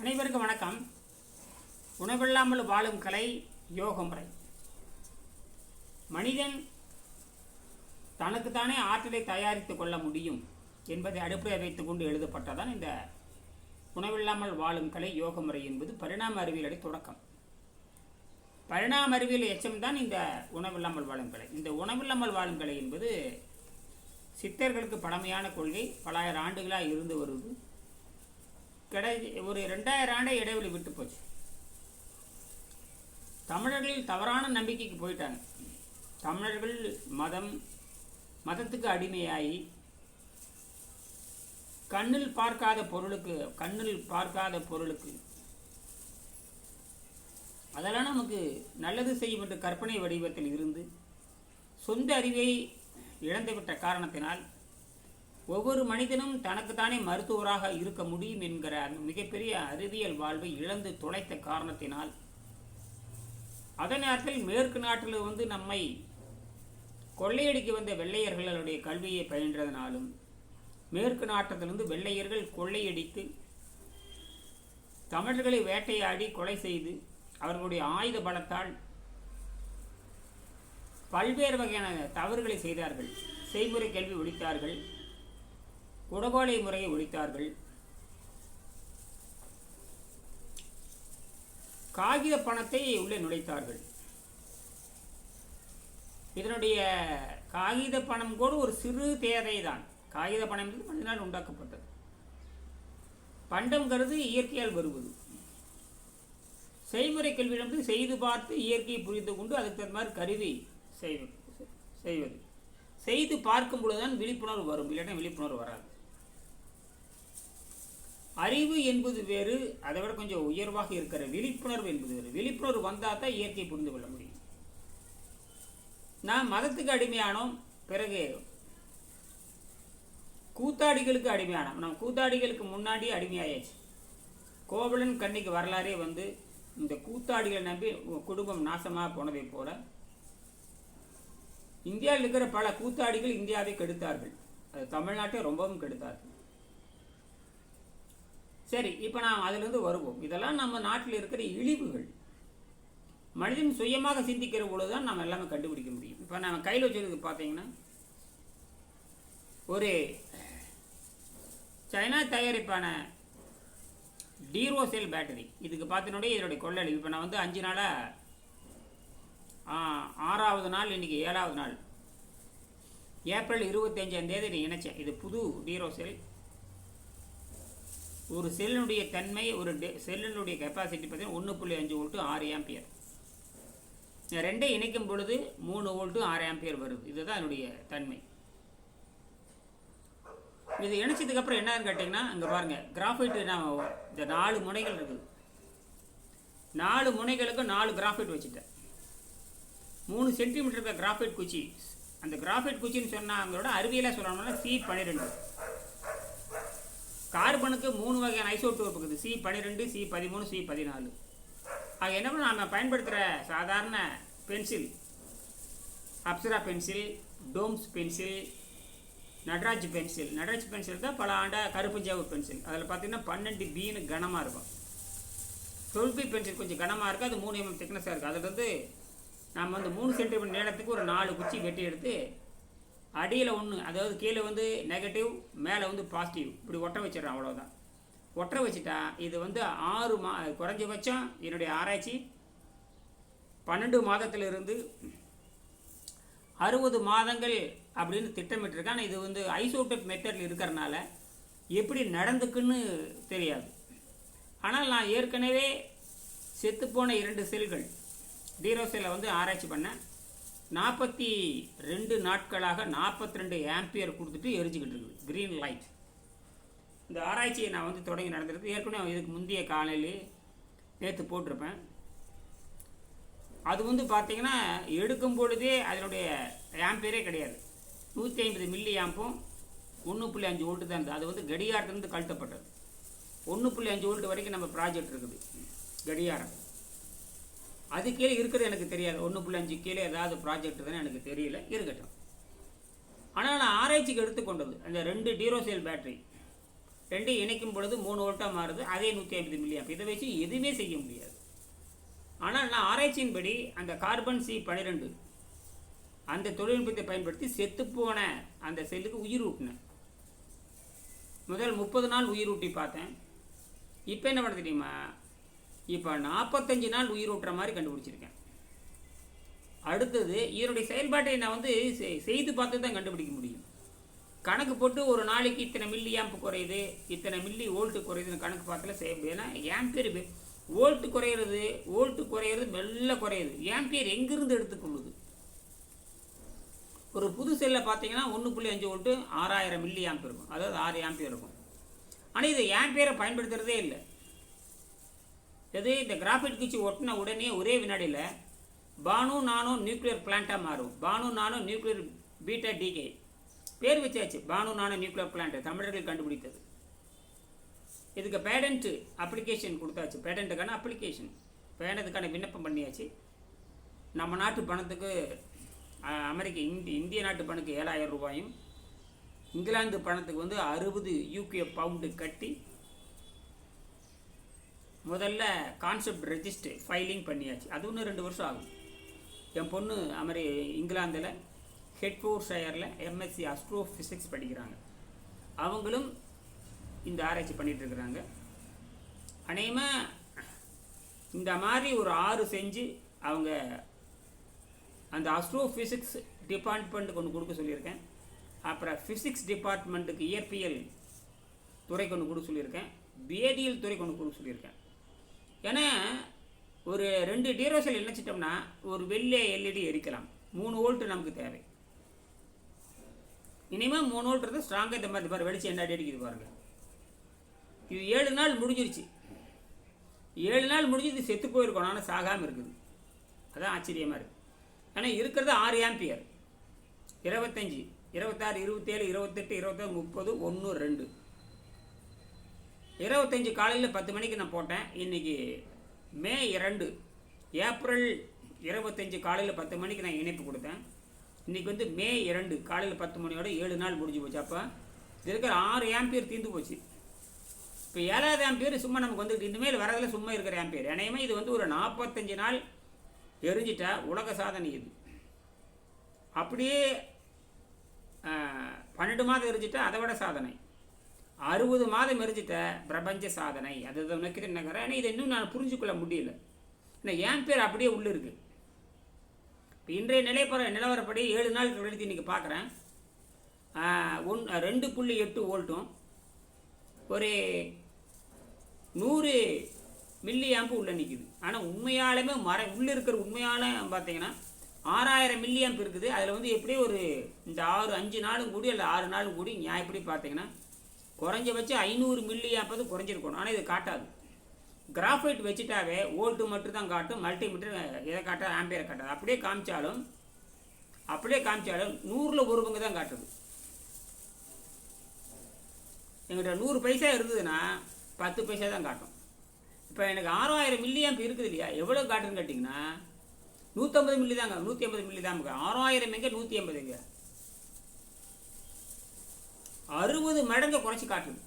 அனைவருக்கும் வணக்கம். உணவில்லாமல் வாழும் கலை யோக முறை. மனிதன் தனக்குத்தானே ஆற்றலை தயாரித்து கொள்ள முடியும் என்பதை அடிப்படையை வைத்துக் கொண்டு எழுதப்பட்டதான் இந்த உணவில்லாமல் வாழும் கலை யோக முறை என்பது பரிணாம அறிவியலுடைய தொடக்கம். பரிணாம அறிவியல் எச்சம்தான் இந்த உணவில்லாமல் வாழும் கலை. இந்த உணவில்லாமல் வாழும் கலை என்பது சித்தர்களுக்கு பழமையான கொள்கை, பலாயிரம் ஆண்டுகளாக இருந்து வருவது. ஒரு 2000 ஆண்டை இடைவெளி விட்டு போச்சு. தமிழர்களில் தவறான நம்பிக்கைக்கு போயிட்டாங்க. தமிழர்கள் மதத்துக்கு அடிமையாகி கண்ணில் பார்க்காத பொருளுக்கு அதெல்லாம் நமக்கு நல்லது செய்யும் என்ற கற்பனை வடிவத்தில் இருந்து சொந்த அறிவை இழந்துவிட்ட காரணத்தினால் ஒவ்வொரு மனிதனும் தனக்குத்தானே மருத்துவராக இருக்க முடியும் என்கிற அந்த மிகப்பெரிய அறிவியல் வாழ்வை இழந்து தொலைத்த காரணத்தினால் அதே நேரத்தில் மேற்கு நாட்டில் நம்மை கொள்ளையடிக்க வந்த வெள்ளையர்களுடைய கல்வியை பயின்றதுனாலும் மேற்கு நாட்டத்திலிருந்து வெள்ளையர்கள் கொள்ளையடித்து தமிழர்களை வேட்டையாடி கொலை செய்து அவர்களுடைய ஆயுத பலத்தால் பல்வேறு வகையான தவறுகளை செய்தார்கள். செய்முறை கல்வி ஒழித்தார்கள், குடகோலை முறையை ஒழித்தார்கள், காகித பணத்தை உள்ளே நுழைத்தார்கள். இதனுடைய காகித பணம் கூட ஒரு சிறு தேவை தான். காகித பணம் என்பது மனிதனால் உண்டாக்கப்பட்டது. பண்டம்ங்கிறது இயற்கையால் வருவது. செய்முறை கல்வி என்பது செய்து பார்த்து இயற்கையை புரிந்து கொண்டு அதுக்கு தகுந்த மாதிரி கருவி செய்வது. செய்து பார்க்கும் பொழுதுதான் விழிப்புணர்வு வரும், இல்லைன்னா விழிப்புணர்வு வராது. அறிவு என்பது வேறு, அதை விட கொஞ்சம் உயர்வாக இருக்கிற விழிப்புணர்வு என்பது வேறு. விழிப்புணர்வு வந்தால் தான் இயற்கையை புரிந்து கொள்ள முடியும். நான் மதத்துக்கு அடிமையானோம், பிறகு கூத்தாடிகளுக்கு அடிமையானோம். நம்ம கூத்தாடிகளுக்கு முன்னாடியே அடிமையாயாச்சு. கோவலன் கண்ணிக்கு வரலாறே இந்த கூத்தாடிகளை நம்பி குடும்பம் நாசமாக போனதை போல இந்தியாவில் இருக்கிற பல கூத்தாடிகள் இந்தியாவை கெடுத்தார்கள். அது தமிழ்நாட்டை ரொம்பவும் கெடுத்தார்கள். சரி, இப்போ நாம் அதிலிருந்து வருவோம். இதெல்லாம் நம்ம நாட்டில் இருக்கிற இழிவுகள். மனிதன் சுயமாக சிந்திக்கிற பொழுதுதான் நம்ம எல்லாமே கண்டுபிடிக்க முடியும். இப்போ நம்ம கையில் வச்சுருக்கு பார்த்தீங்கன்னா ஒரு சைனா தயாரிப்பான டீரோசெல் பேட்டரி. இதுக்கு பார்த்தீங்கன்னா இதனுடைய கொள்ளளவு இப்போ நான் 5 நாளாக 6வது நாள், இன்றைக்கி 7வது நாள், ஏப்ரல் 25ஆம் தேதி இணைச்சேன். இது புது டீரோசெல். ஒரு செல்லினுடைய தன்மை, ஒரு செல்லினுடைய கெப்பாசிட்டி பார்த்தீங்கன்னா 1.5 வோல்ட்டு 6 ஆம்பியர். ரெண்டே இணைக்கும் பொழுது 3 வோல்ட்டு 6 ஆம்பியர் வருது. இதுதான் அதனுடைய தன்மை. இது இணைச்சதுக்கப்புறம் என்னன்னு கேட்டிங்கன்னா, இங்கே பாருங்கள், கிராஃபைட்டு நான் இந்த 4 முனைகள் இருக்குது. 4 முனைகளுக்கு 4 கிராஃபைட் வச்சுட்டேன். 3 சென்டிமீட்டருக்கு கிராஃபைட் குச்சி. அந்த கிராஃபைட் குச்சின்னு சொன்னாங்களோட அறிவியலாக சொல்லணும்னா C12. கார்பனுக்கு 3 வகையான ஐசோடோப் இருக்குது. C12, C13, C14. அது என்ன பண்ண, நம்ம பயன்படுத்துகிற சாதாரண pencil, Apsara pencil, Doms pencil, Nataraj pencil தான் பல ஆண்டாக கருப்புஞ்சாவு பென்சில். அதில் பார்த்தீங்கன்னா 12B கனமாக இருக்கும். 12B பென்சில் கொஞ்சம் கனமாக இருக்குது. அது 3 mm திக்னஸாக இருக்குது. அதில் நம்ம 3 சென்டிமீட்டர் நீளத்துக்கு ஒரு 4 குச்சி வெட்டி எடுத்து அடியில் ஒன்று, அதாவது கீழே நெகட்டிவ், மேலே பாசிட்டிவ், இப்படி ஒட்ட வச்சிடறேன். அவ்வளோதான். ஒட்ட வச்சுட்டா இது 6 குறைஞ்சபட்சம் என்னுடைய ஆராய்ச்சி 12 மாதத்திலிருந்து 60 மாதங்கள் அப்படின்னு திட்டமிட்டிருக்கேன். ஆனால் இது ஐசோடோப் மெத்தடில் இருக்கிறனால எப்படி நடந்துக்குன்னு தெரியாது. ஆனால் நான் ஏற்கனவே செத்துப்போன 2 செல்கள் டீரோசெல்லை ஆராய்ச்சி பண்ணேன். 42 நாட்களாக 42 ஆம்பியர் கொடுத்துட்டு எரிஞ்சுக்கிட்டு இருக்குது, க்ரீன் லைட். இந்த ஆராய்ச்சியை நான் தொடங்கி நடந்திருக்கு. ஏற்கனவே இதுக்கு முந்தைய காலையிலே நேற்று போட்டிருப்பேன். அது பார்த்தீங்கன்னா எடுக்கும் பொழுதே அதனுடைய ஆம்பியரே கிடையாது. 150 மில்லி ஆம்பும் 1.5 வோல்ட்டு தான் இருந்தது. அது கடிகாரத்திலிருந்து கழட்டப்பட்டது. 1.5 வோல்ட் வரைக்கும் நம்ம ப்ராஜெக்ட் இருக்குது கடிகாரம். அது கீழே இருக்கிறது எனக்கு தெரியாது. 1.5 கீழே ஏதாவது ப்ராஜெக்ட் தானே எனக்கு தெரியல, இருக்கட்டும். ஆனால் நான் ஆராய்ச்சிக்கு எடுத்துக்கொண்டது அந்த 2 டீரோசெல் பேட்டரி. ரெண்டும் இணைக்கும் பொழுது 3 வோல்ட்டாக மாறுது. அதே 150 மில்லி ஆம்ப். இதை வச்சு எதுவுமே செய்ய முடியாது. ஆனால் நான் ஆராய்ச்சியின்படி அந்த கார்பன் C12 அந்த தொழில்நுட்பத்தை பயன்படுத்தி செத்துப்போன அந்த செல்லுக்கு உயிர் ஊட்டினேன். முதல் 30 நாள் உயிர் ஊட்டி பார்த்தேன். இப்போ என்ன பண்ண தெரியுமா, இப்போ 45 நாள் உயிர் ஊட்டுற மாதிரி கண்டுபிடிச்சிருக்கேன். அடுத்தது இதனுடைய செயல்பாட்டை நான் வந்து செய்து பார்த்து தான் கண்டுபிடிக்க முடியும். கணக்கு போட்டு ஒரு நாளைக்கு இத்தனை மில்லி ஆம்ப் குறையுது, இத்தனை மில்லி வோல்ட்டு குறையுதுன்னு கணக்கு பார்த்துல செய்ய முடியும். ஏன்னா ஆம்பியர் வோல்ட்டு குறையிறது மெல்ல குறையுது. ஆம்பியர் எங்கிருந்து எடுத்துக்கொள்ளுது? ஒரு புது செல்லில் பார்த்தீங்கன்னா 1.5 வோல்ட்டு 6000 மில்லி ஆம்ப் இருக்கும், அதாவது 6 ஆம்பியர் இருக்கும். ஆனால் இது ஆம்பியரை பயன்படுத்துகிறதே இல்லை. எது இந்த கிராஃபைட் குச்சி ஒட்டின உடனே ஒரே வினாடியில் பானு நானோ நியூக்ளியர் பிளான்ட்டாக மாறும். பானு நானோ நியூக்ளியர் பீட்டா டிகே பேர் வச்சாச்சு. பானு நானோ நியூக்ளியர் பிளான்ட் தமிழர்கள் கண்டுபிடித்தது. இதுக்கு பேடன்ட் அப்ளிகேஷன் கொடுத்தாச்சு. பேடண்ட்டுக்கான அப்ளிகேஷன் பேடண்ட்டுக்கான விண்ணப்பம் பண்ணியாச்சு. நம்ம நாட்டு பணத்துக்கு இந்திய நாட்டு பணத்துக்கு 7000 ரூபாயும், இங்கிலாந்து பணத்துக்கு வந்து 60 UK பவுண்டு கட்டி முதல்ல கான்செப்ட் ரெஜிஸ்டர் ஃபைலிங் பண்ணியாச்சு. அது ஒன்று 2 வருஷம் ஆகும். என் பொண்ணு இங்கிலாந்தில் ஹெட்ஃபோர்ட்ஷயரில் MSc அஸ்ட்ரோஃபிசிக்ஸ் படிக்கிறாங்க. அவங்களும் இந்த ஆராய்ச்சி பண்ணிகிட்டு இருக்கிறாங்க. அநேகமாக இந்த மாதிரி ஒரு 6 செஞ்சு அவங்க அந்த அஸ்ட்ரோஃபிசிக்ஸ் டிபார்ட்மெண்ட்டுக்கு ஒன்று கொடுக்க சொல்லியிருக்கேன். அப்புறம் ஃபிசிக்ஸ் டிபார்ட்மெண்ட்டுக்கு இயற்பியல் துறைக்கு ஒன்று கொடுக்க சொல்லியிருக்கேன். வேதியியல் துறைக்கு ஒன்று கொடுக்க சொல்லியிருக்கேன். ஏன்னா ஒரு 2 டீரோசல் இணைச்சிட்டோம்னா ஒரு வெள்ளை LED எரிக்கலாம். 3 வோல்ட்டு நமக்கு தேவை. இனிமேல் 3 வோல்ட் இருந்தால் ஸ்ட்ராங்காக இந்த மாதிரி வெளிச்சம் என்ன அடிக்குது பாருங்கள். இது 7 நாள் முடிஞ்சிருச்சு. 7 நாள் முடிஞ்சு இது செத்து போயிருக்கணும், ஆனால் சாகாமல் இருக்குது. அதான் ஆச்சரியமாக இருக்குது. ஆனால் இருக்கிறது 6 ஆம்பியர். 25, 26, 27, 28, 29, 30, 1, 2. 25 காலையில் 10 மணிக்கு நான் போட்டேன். இன்றைக்கி மே 2, ஏப்ரல் 25 காலையில் 10 மணிக்கு நான் இணைப்பு கொடுத்தேன். இன்றைக்கி வந்து மே 2 காலையில் 10 மணியோட 7 நாள் முடிஞ்சு போச்சு. அப்போ இது இருக்கிற 6 ஆம்பியர் தீர்ந்து போச்சு. இப்போ 7வது ஆம்பியர் சும்மா நமக்கு வந்து இனிமேல் வரதில் சும்மா இருக்கிற ஆம்பியர். அநேகமாக இது வந்து ஒரு 45 நாள் எரிஞ்சிட்டா உலக சாதனை. இது அப்படியே 12 மாதம் எரிஞ்சிட்டா அதை விட சாதனை. 60 மாதம் எரிஞ்சிட்ட பிரபஞ்ச சாதனை. அது நோக்கி நகர. ஆனால் இதை இன்னும் நான் புரிஞ்சுக்கொள்ள முடியல. ஏன்னா ஆம்பியர் அப்படியே உள்ளே இருக்குது. இப்போ இன்றைய நிலவரப்படி 7 நாள் கழித்து இன்றைக்கி பார்க்குறேன் 2.8 வோல்ட்டும் ஒரு 100 மில்லி ஆம்பு உள்ளே நிற்குது. ஆனால் உண்மையாலுமே உள்ளே இருக்கிற உண்மையான பார்த்தீங்கன்னா 6000 மில்லி ஆம்ப் இருக்குது. அதில் வந்து எப்படியும் ஒரு இந்த 5 நாளும் கூடி அல்ல 6 நாளும் கூடி நியாயப்படி பார்த்தீங்கன்னா குறைஞ்சபட்சம் 500 மில்லி ஆம்பது குறைஞ்சிருக்கணும். ஆனால் இது காட்டாது. கிராஃபைட் வச்சுட்டாவே வோல்ட்டு மட்டும் தான் காட்டும். மல்டிமீட்டர் எதை காட்டாது, ஆம்பியரை காட்டாது. அப்படியே காமிச்சாலும் 100ல் 1 பங்கு தான் காட்டுது. எங்கிட்ட 100 பைசா இருந்ததுன்னா 10 பைசா தான் காட்டும். இப்போ எனக்கு 6000 மில்லி ஆம்ப் இருக்குது இல்லையா, எவ்வளோ காட்டுன்னு கேட்டிங்கன்னா 150 மில்லி தாங்க. 150 மில்லி தான். 6000 எங்கே 150 எங்கே 60 மடங்கு குறைச்சி காட்டுது.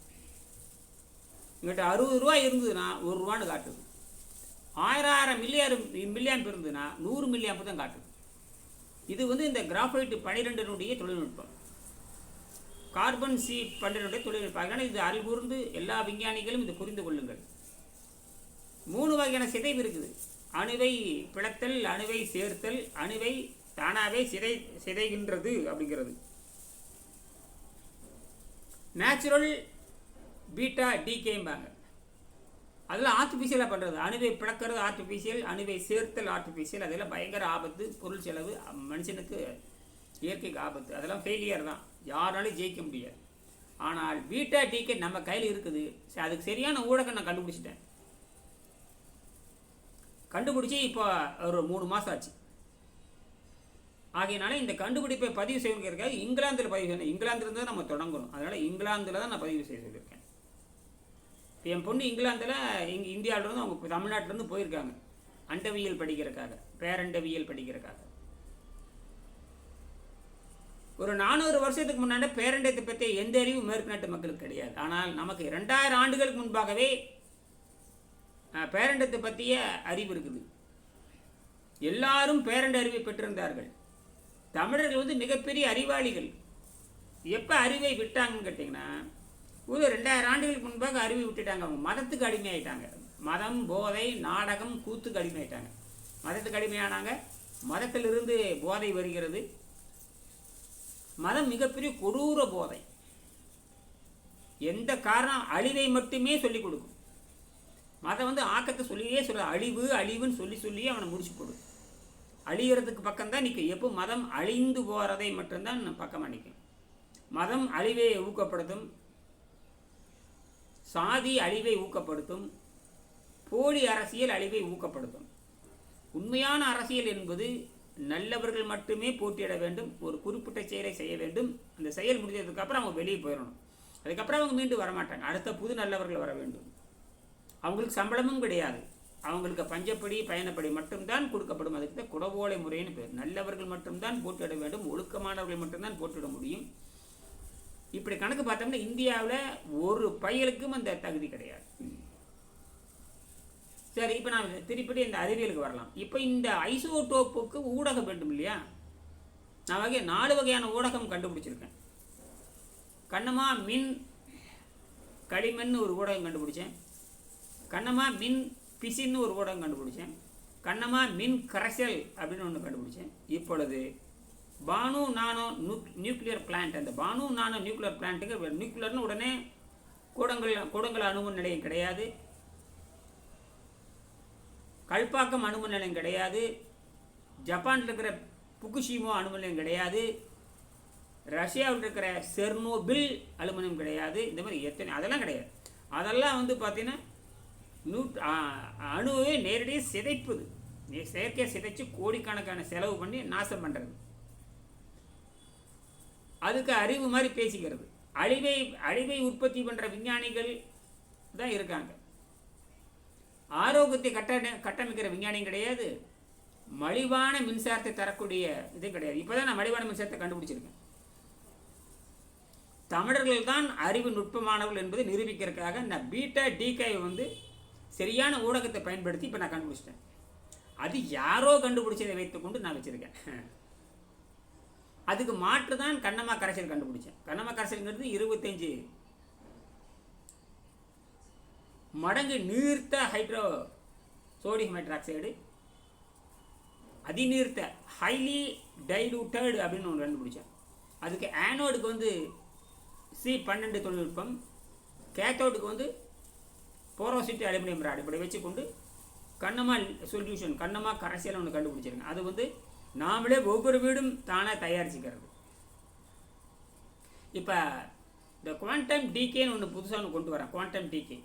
எங்கிட்ட 60 ரூபா இருந்ததுன்னா 1 ரூபான்னு காட்டுது. 1000 மில்லி ஆம்ப் இருந்ததுன்னா 100 மில்லி ஆம்ப் தான் காட்டுது. இது வந்து இந்த கிராஃபைட் 12 தொழில்நுட்பம். கார்பன் C12 தொழில்நுட்பம். அதனால் இது அறிவுறுந்து எல்லா விஞ்ஞானிகளும் இது புரிந்து கொள்ளுங்கள். 3 வகையான சிதைவு இருக்குது. அணுவை பிளத்தல், அணுவை சேர்த்தல், அணுவை தானாகவே சிதைகின்றது அப்படிங்கிறது. நேச்சுரல் பீட்டா டிகேம்பாங்க. அதெல்லாம் ஆர்டிஃபிஷியலாக பண்ணுறது. அணுவை பிளக்கிறது ஆர்டிஃபிஷியல், அணுவை சேர்த்தல் ஆர்டிஃபிஷியல். அதெல்லாம் பயங்கர ஆபத்து. பொருள் செலவு, மனுஷனுக்கு இயற்கைக்கு ஆபத்து. அதெல்லாம் ஃபெயிலியர் தான். யாராலும் ஜெயிக்க முடியாது. ஆனால் பீட்டா டிகே நம்ம கையில் இருக்குது. அதுக்கு சரியான ஊடகம் நான் கண்டுபிடிச்சி இப்போ ஒரு 3 மாதம் ஆச்சு. ஆகையினால இந்த கண்டுபிடிப்பை பதிவு செய்யணுங்கிறதுக்காக இங்கிலாந்தில் பதிவு செய்யணும். இங்கிலாந்துலேருந்து தான் நம்ம தொடங்கணும். அதனால் இங்கிலாந்தில் தான் நான் பதிவு செய்ய சொல்லியிருக்கேன். என் பொண்ணு இங்கிலாந்தில் இந்தியாவிலேருந்து அவங்க தமிழ்நாட்டிலேருந்து போயிருக்காங்க அண்டவியல் படிக்கிறதுக்காக, பேரண்டவியல் படிக்கிறதுக்காக. ஒரு 400 வருஷத்துக்கு முன்னாடி பேரண்டத்தை பற்றி எந்த அறிவும் மேற்கு நாட்டு மக்களுக்கு கிடையாது. ஆனால் நமக்கு 2000 ஆண்டுகளுக்கு முன்பாகவே பேரண்டத்தை பற்றிய அறிவு இருக்குது. எல்லாரும் பேரண்ட அறிவை பெற்றிருந்தார்கள். தமிழர்கள் வந்து மிகப்பெரிய அறிவாளிகள். எப்போ அறிவை விட்டாங்கன்னு கேட்டிங்கன்னா, ஒரு 2000 ஆண்டுகளுக்கு முன்பாக அறிவை விட்டுட்டாங்க. அவங்க மதத்துக்கு அடிமையாயிட்டாங்க. மதம், போதை, நாடகம், கூத்துக்கு அடிமையாயிட்டாங்க. மதத்துக்கு அடிமையானாங்க. மதத்திலிருந்து போதை வருகிறது. மதம் மிகப்பெரிய கொடூர போதை. எந்த காரணம் அழிவை மட்டுமே சொல்லிக் கொடுக்கும். மதம் வந்து ஆக்கத்தை சொல்லியே சொல்ல, அழிவுன்னு சொல்லியே அவனை முடிச்சு போடும். அழிகிறதுக்கு பக்கம்தான் நிற்கும். எப்போ மதம் அழிந்து போகிறதை மட்டும்தான் பக்கமாக நிற்கும். மதம் அழிவை ஊக்கப்படுத்தும், சாதி அழிவை ஊக்கப்படுத்தும், போலி அரசியல் அழிவை ஊக்கப்படுத்தும். உண்மையான அரசியல் என்பது நல்லவர்கள் மட்டுமே போட்டியிட வேண்டும். ஒரு குறிப்பிட்ட செயலை செய்ய வேண்டும். அந்த செயல் முடிஞ்சதுக்கப்புறம் அவங்க வெளியே போயிடணும். அதுக்கப்புறம் அவங்க மீண்டும் வரமாட்டாங்க. அடுத்த புது நல்லவர்கள் வர வேண்டும். அவங்களுக்கு சம்பளமும் கிடையாது. அவங்களுக்கு பஞ்சப்படி பயணப்படி மட்டும்தான் கொடுக்கப்படும். அதுக்கு தான் குடவோலை முறைன்னு பேர். நல்லவர்கள் மட்டும்தான் போட்டியிட வேண்டும். ஒழுக்கமானவர்கள் மட்டும்தான் போட்டியிட முடியும். இப்படி கணக்கு பார்த்தோம்னா இந்தியாவில் ஒரு பயலுக்கும் அந்த தகுதி கிடையாது. சரி, இப்போ நான் திருப்பி இந்த அறிவியலுக்கு வரலாம். இப்போ இந்த ஐசோடோப்புக்கு ஊடகம் வேண்டும் இல்லையா? நான் 4 வகையான ஊடகம் கண்டுபிடிச்சிருக்கேன். கண்ணமா மின் களிமண் ஒரு ஊடகம் கண்டுபிடிச்சேன். கண்ணமா மின் பிசின்னு ஒரு ஊடகம் கண்டுபிடிச்சேன். கண்ணமா மின் கரைசல் அப்படின்னு ஒன்று கண்டுபிடிச்சேன். இப்பொழுது பானு நானோ நியூக்ளியர் பிளான்ட், அந்த பானு நானோ நியூக்ளியர் பிளான்ட்டுக்கு நியூக்ளியர்னு உடனே கூடங்கள் அணுமின் நிலையம் கிடையாது. கல்பாக்கம் அணுமின் நிலையம் கிடையாது. ஜப்பானில் இருக்கிற புகுஷிமோ அணுமின் நிலையம் கிடையாது. ரஷ்யாவில் இருக்கிற செர்னோபில் அலுமினியம் கிடையாது. இந்த மாதிரி எத்தனை அதெல்லாம் கிடையாது. அதெல்லாம் வந்து பார்த்தீங்கன்னா அணுவை நேரடியாக சிதைப்புது. செயற்கையாக சிதைச்சு கோடிக்கணக்கான செலவு பண்ணி நாசம் பண்ணுறது. அதுக்கு அறிவு மாதிரி பேசிக்கிறது. அழிவை உற்பத்தி பண்ணுற விஞ்ஞானிகள் தான் இருக்காங்க. ஆரோக்கியத்தை கட்டமைக்கிற விஞ்ஞானியும் கிடையாது. மலிவான மின்சாரத்தை தரக்கூடிய இது கிடையாது. இப்போ தான் நான் மலிவான மின்சாரத்தை கண்டுபிடிச்சிருக்கேன். தமிழர்கள் தான் அறிவு நுட்பமானவர்கள் என்பதை நிரூபிக்கிறதுக்காக இந்த பீட்டா டிகே வந்து சரியான ஊடகத்தை பயன்படுத்தி இப்போ நான் கண்டுபிடிச்சிட்டேன். அது யாரோ கண்டுபிடிச்சதை வைத்துக்கொண்டு நான் வச்சுருக்கேன். அதுக்கு மாற்று தான் கண்ணமா கரைசல் கண்டுபிடிச்சேன். கண்ணமா கரைசல்ங்கிறது 25 மடங்கு நீர்த்த ஹைட்ரோ சோடியம் ஹைட்ராக்சைடு, அதிநீர்த்த ஹைலி டைலூட்டட் அப்படின்னு ஒன்று கண்டுபிடிச்சேன். அதுக்கு ஆனோடுக்கு வந்து C12 தொழில்நுட்பம், கேத்தோடுக்கு வந்து போரோசிட்டி அலுமினியம் ராட் இப்படி வச்சுக்கொண்டு கண்ணமா சொல்யூஷன், கண்ணமா கரைசல் ஒன்று கண்டுபிடிச்சிருங்க. அது வந்து நாமளே ஒவ்வொரு வீடும் தானாக தயாரிச்சுக்கிறது. இப்போ இந்த குவாண்டம் டிகேன்னு ஒன்று புதுசாக ஒன்று கொண்டு வரேன். குவாண்டம் டிகே,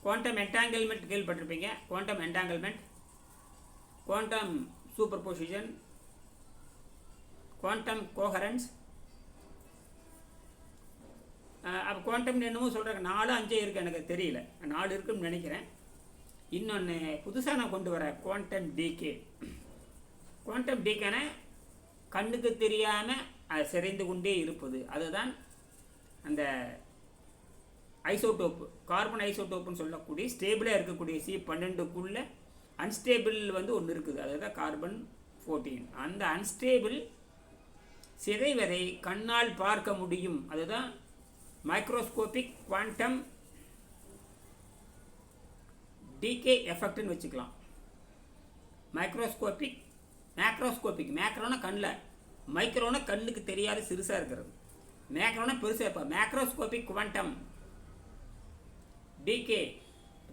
குவாண்டம் என்டாங்கிள்மெண்ட் கேள்விப்பட்டிருப்பீங்க. Quantum entanglement, quantum super position, quantum coherence. அப்போ குவாண்டம் என்னமோ சொல்கிறாங்க. 4 5 இருக்குது, எனக்கு தெரியல. 4 இருக்குன்னு நினைக்கிறேன். இன்னொன்று புதுசாக நான் கொண்டு வரேன், குவாண்டம் டிகே. குவாண்டம் டிகேனா கண்ணுக்கு தெரியாமல் அது சிதைந்து கொண்டே இருப்பது. அதுதான் அந்த ஐசோடோப்பு, கார்பன் ஐசோடோப்புன்னு சொல்லக்கூடிய ஸ்டேபிளாக இருக்கக்கூடிய C12க்குள்ளே அன்ஸ்டேபிள் வந்து ஒன்று இருக்குது. அதுதான் கார்பன் 14. அந்த அன்ஸ்டேபிள் சிதைவதை கண்ணால் பார்க்க முடியும். அதுதான் மைக்ரோஸ்கோபிக் குவாண்டம் டிகே எஃபெக்ட்னு வச்சுக்கலாம். மைக்ரோஸ்கோபிக், மேக்ரோஸ்கோபிக், மேக்ரோனா கண்ணில், மைக்ரோனா கண்ணுக்கு தெரியாத சிறுசாக இருக்கிறது, மேக்ரோனா பெருசாக இருப்பா. மேக்ரோஸ்கோபிக் குவாண்டம் டிகே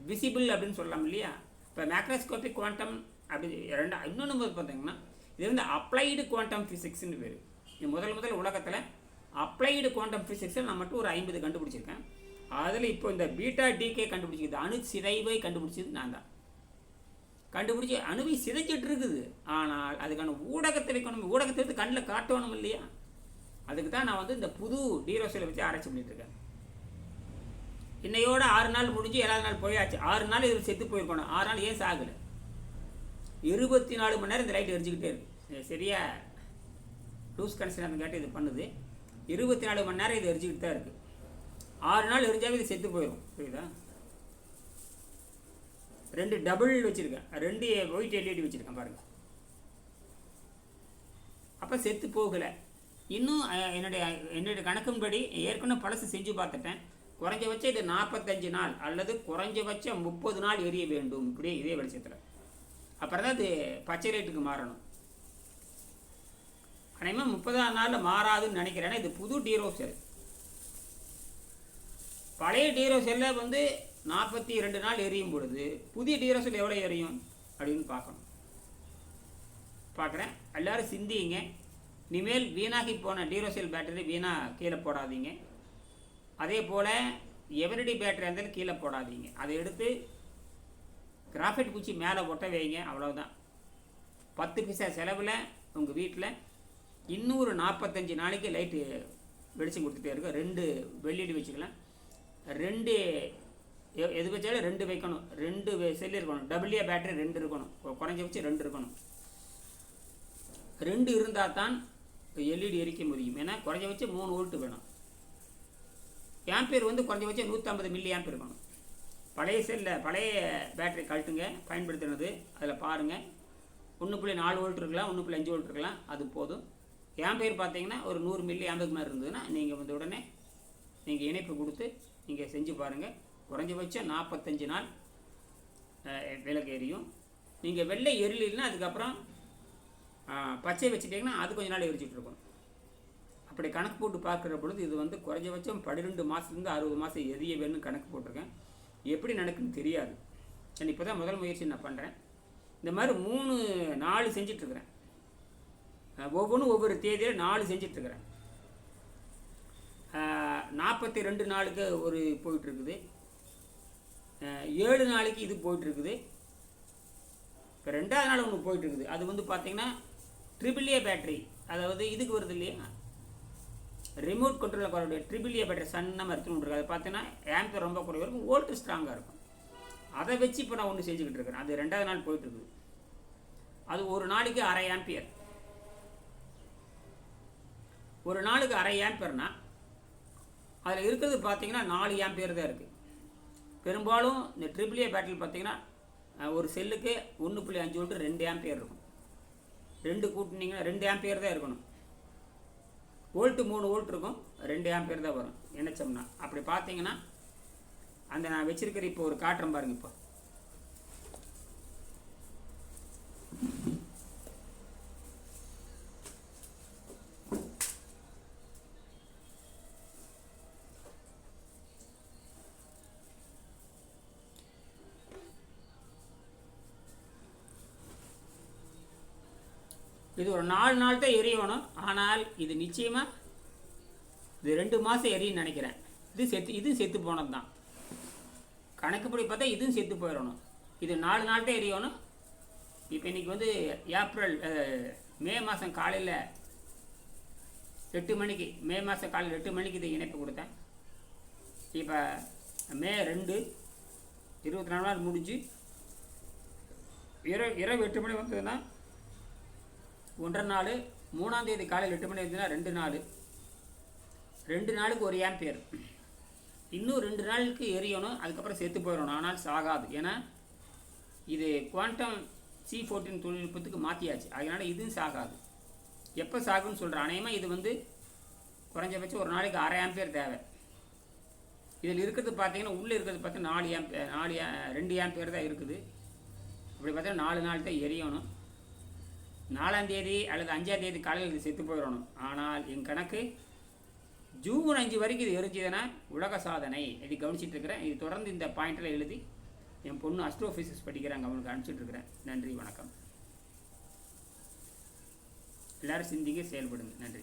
விசிபிள் அப்படின்னு சொல்லலாம் இல்லையா? இப்போ மேக்ரோஸ்கோபிக் குவாண்டம் அப்படி இன்னொன்று பார்த்தீங்கன்னா இது வந்து அப்ளைடு குவாண்டம் ஃபிசிக்ஸ்னு பேர். இது முதல் உலகத்தில் அப்ளைடு குவாண்டம் ஃபிசிக்ஸில் நான் மட்டும் ஒரு 50 கண்டுபிடிச்சிருக்கேன். அதில் இப்போ இந்த பீட்டா டிகே கண்டுபிடிச்சிது, அணு சிதைவை கண்டுபிடிச்சது நான் தான். கண்டுபிடிச்சி அணுவை சிதைச்சிட்டு இருக்குது. ஆனால் அதுக்கான ஊடகத்தை வைக்கணும். ஊடகத்தை வந்து கண்ணில் காட்டணும் இல்லையா? அதுக்கு தான் நான் வந்து இந்த புது டீரோசில் வச்சு ஆராய்ச்சி பண்ணிட்டு இருக்கேன். இன்னையோட 6 நாள் முடிஞ்சு 7வது நாள் போயாச்சு. 6 நாள் இது செத்து போயிருக்கணும். 6 நாள் ஏன் சாகலை? 24 மணி நேரம் இந்த லைட் எரிஞ்சுக்கிட்டே இருக்கு. சரியா லூஸ் கனெக்ஷன் கேட்டு இது பண்ணுது. 24 மணி நேரம் இது எரிஞ்சிக்கிட்டு தான் இருக்குது. 6 நாள் எரிஞ்சாவே இது செத்து போயிடும். புரியுதா? 2 டபுள் வச்சுருக்கேன், 2 ஒயிட் எல்இடி வச்சுருக்கேன் பாருங்கள். அப்போ செத்து போகலை. இன்னும் என்னுடைய கணக்கின்படி ஏற்கனவே பழசு செஞ்சு பார்த்துட்டேன். குறைஞ்சபட்சம் இது 45 நாள் அல்லது குறைஞ்சபட்சம் 30 நாள் எரிய வேண்டும். இப்படி இதே வெளிச்சத்தில் அப்புறம் தான் அது பச்சை லைட்டுக்கு மாறணும். அனைவரும் 30ஆம் நாளில் மாறாதுன்னு நினைக்கிறேன். இது புது டீரோ செல். பழைய டீரோ செல்லை வந்து 42 நாள் எரியும் பொழுது புதிய டீரோ செல் எவ்வளோ எரியும் அப்படின்னு பார்க்குறேன். எல்லோரும் சிந்திங்க. இனிமேல் வீணாகி போன டீரோ செல் பேட்டரி வீணாக கீழே போடாதீங்க. அதே போல் எவரிடி பேட்டரி இருந்தாலும் கீழே போடாதீங்க. அதை எடுத்து கிராஃபைட் பூச்சி மேலே ஒட்ட வைங்க. அவ்வளோதான். 10 பைசா செலவில் உங்கள் வீட்டில் இன்னொரு 45 நாளைக்கு லைட்டு வெளிச்சம் கொடுத்துட்டே இருக்கும். 2 LED வச்சுக்கலாம். 2 எது வச்சாலும் 2 வைக்கணும். 2 செல் இருக்கணும். டபுள்ஏ பேட்டரி 2 இருக்கணும். குறைஞ்சபட்சம் 2 இருக்கணும். 2 இருந்தால் தான் எல்இடி எரிக்க முடியும். ஏன்னா குறைஞ்சபட்சம் 3 வோல்ட் வேணும். ஆம்பியர் வந்து குறைஞ்சபட்சம் 150 மில்லி ஆம்பியர் இருக்கணும். பழைய செல்லில் பழைய பேட்டரி கழட்டுங்க, பயன்படுத்தினது அதில் பாருங்கள். 1.4 வோல்ட் இருக்கலாம், 1.5 வோல்ட் இருக்கலாம், அது போதும். ஆம்பியர் பார்த்தீங்கன்னா ஒரு 100 மில்லி ஆம்பியர் மாதிரி இருந்ததுன்னா நீங்கள் வந்து உடனே நீங்கள் இணைப்பு கொடுத்து நீங்கள் செஞ்சு பாருங்கள். குறைஞ்சபட்சம் 45 நாள் விளக்கு எரியும். நீங்கள் வெள்ளை எரியலைன்னா அதுக்கப்புறம் பச்சை வச்சுட்டிங்கன்னா அது கொஞ்ச நாள் எரிச்சிட்ருக்கணும். அப்படி கணக்கு போட்டு பார்க்குற பொழுது இது வந்து குறைஞ்சபட்சம் 12 மாதத்துலேருந்து 60 மாதம் எரிய வேணும்னு கணக்கு போட்டிருக்கேன். எப்படி நடக்குன்னு தெரியாது. நான் இப்போ தான் முதல் முயற்சி நான் பண்ணுறேன். இந்த மாதிரி 3-4 செஞ்சிட்ருக்கிறேன். ஒவ்வொன்றும் ஒவ்வொரு தேதியில் 4 செஞ்சிட்ருக்கிறேன். 42 நாளுக்கு ஒரு போயிட்டுருக்குது. 7 நாளைக்கு இது போயிட்டுருக்குது. இப்போ 2ஆவது நாள் ஒன்று போயிட்டுருக்குது. அது வந்து பார்த்திங்கன்னா AAA பேட்டரி, அதாவது இதுக்கு வருது இல்லையா, ரிமோட் கண்ட்ரோலில் வரக்கூடிய AAA பேட்டரி சன்னமாக எடுத்துகிட்டு அது பார்த்தீங்கன்னா ஆம்பியர் ரொம்ப குறைவாக இருக்கும், வோல்ட் ஸ்ட்ராங்காக இருக்கும். அதை வச்சு இப்போ நான் ஒன்று செஞ்சுக்கிட்டு இருக்கிறேன். அது 2ஆவது நாள் போயிட்டுருக்குது. அது ஒரு நாளைக்கு 1/2 ஆம்பியர். ஒரு நாளுக்கு 1/2 ஆம்பியர்னா அதில் இருக்கிறது பார்த்தீங்கன்னா 4 ஆம்பியர் தான் இருக்குது. பெரும்பாலும் இந்த AAA பேட்டரி பார்த்தீங்கன்னா ஒரு செல்லுக்கு 1.5 வோல்ட் 2 ஆம்பியர் இருக்கும். 2 கூட்டினீங்கன்னா 2 ஆம்பியர் தான் இருக்கணும். வோல்ட்டு 3 வோல்ட் இருக்கும், 2 ஆம்பியர் தான் வரும் இணைச்சோம்னா. அப்படி பார்த்தீங்கன்னா அந்த நான் வச்சிருக்கிற இப்போ ஒரு காட்டுறேன் பாருங்க. இப்போ இது ஒரு 4 நாள் தான் எரியணும். ஆனால் இது நிச்சயமாக இது 2 மாதம் எரியுன்னு நினைக்கிறேன். இதுவும் செத்து போனது தான். கணக்குப்படி பார்த்தா இதுவும் செத்து போயிடணும். இது 4 நாள் தான் எரியணும். இப்போ இன்றைக்கி வந்து மே மாதம் காலையில் 8 மணிக்கு, மே மாதம் காலையில் 8 மணிக்கு இது இணைப்பு கொடுத்தேன். இப்போ மே 2 24 நாள் முடிஞ்சு இரவு 8 மணி வந்ததுன்னா 1.5 நாள், 3ஆம் தேதி காலையில் 8 மணி இருந்ததுன்னா 2 நாள், 2 நாளுக்கு 1 ஆம்பியர். இன்னும் 2 நாளுக்கு எரியணும். அதுக்கப்புறம் செத்து போயிடணும். ஆனால் சாகாது. ஏன்னா இது குவாண்டம் C14 தொழில்நுட்பத்துக்கு மாற்றியாச்சு. அதனால் இதுவும் சாகாது. எப்போ சாகுன்னு சொல்கிறேன். அநேகமாக இது வந்து குறைஞ்சபட்சம் ஒரு நாளைக்கு 1/2 ஆம்பியர் தேவை. இதில் இருக்கிறது பார்த்தீங்கன்னா உள்ளே இருக்கிறது பார்த்தா 2 ஆம்பியர் தான் இருக்குது. அப்படி பார்த்தா 4 நாள் தான் எரியணும். 4ஆம் தேதி அல்லது 5ஆம் தேதி காலையில் இது செத்து போயிடணும். ஆனால் என் கணக்கு ஜூன் 5 வரைக்கும் இது எரிஞ்சதுன்னா உலக சாதனை. இது கவனிச்சிட்டு இருக்கிறேன். இது தொடர்ந்து இந்த பாயிண்டில் எழுதி என் பொண்ணு அஸ்ட்ரோஃபிசிக்ஸ் படிக்கிறாங்க, அவனுக்கு அனுப்பிச்சிட்ருக்கிறேன். நன்றி, வணக்கம். எல்லோரும் சிந்திங்க, செயல்படுங்க. நன்றி.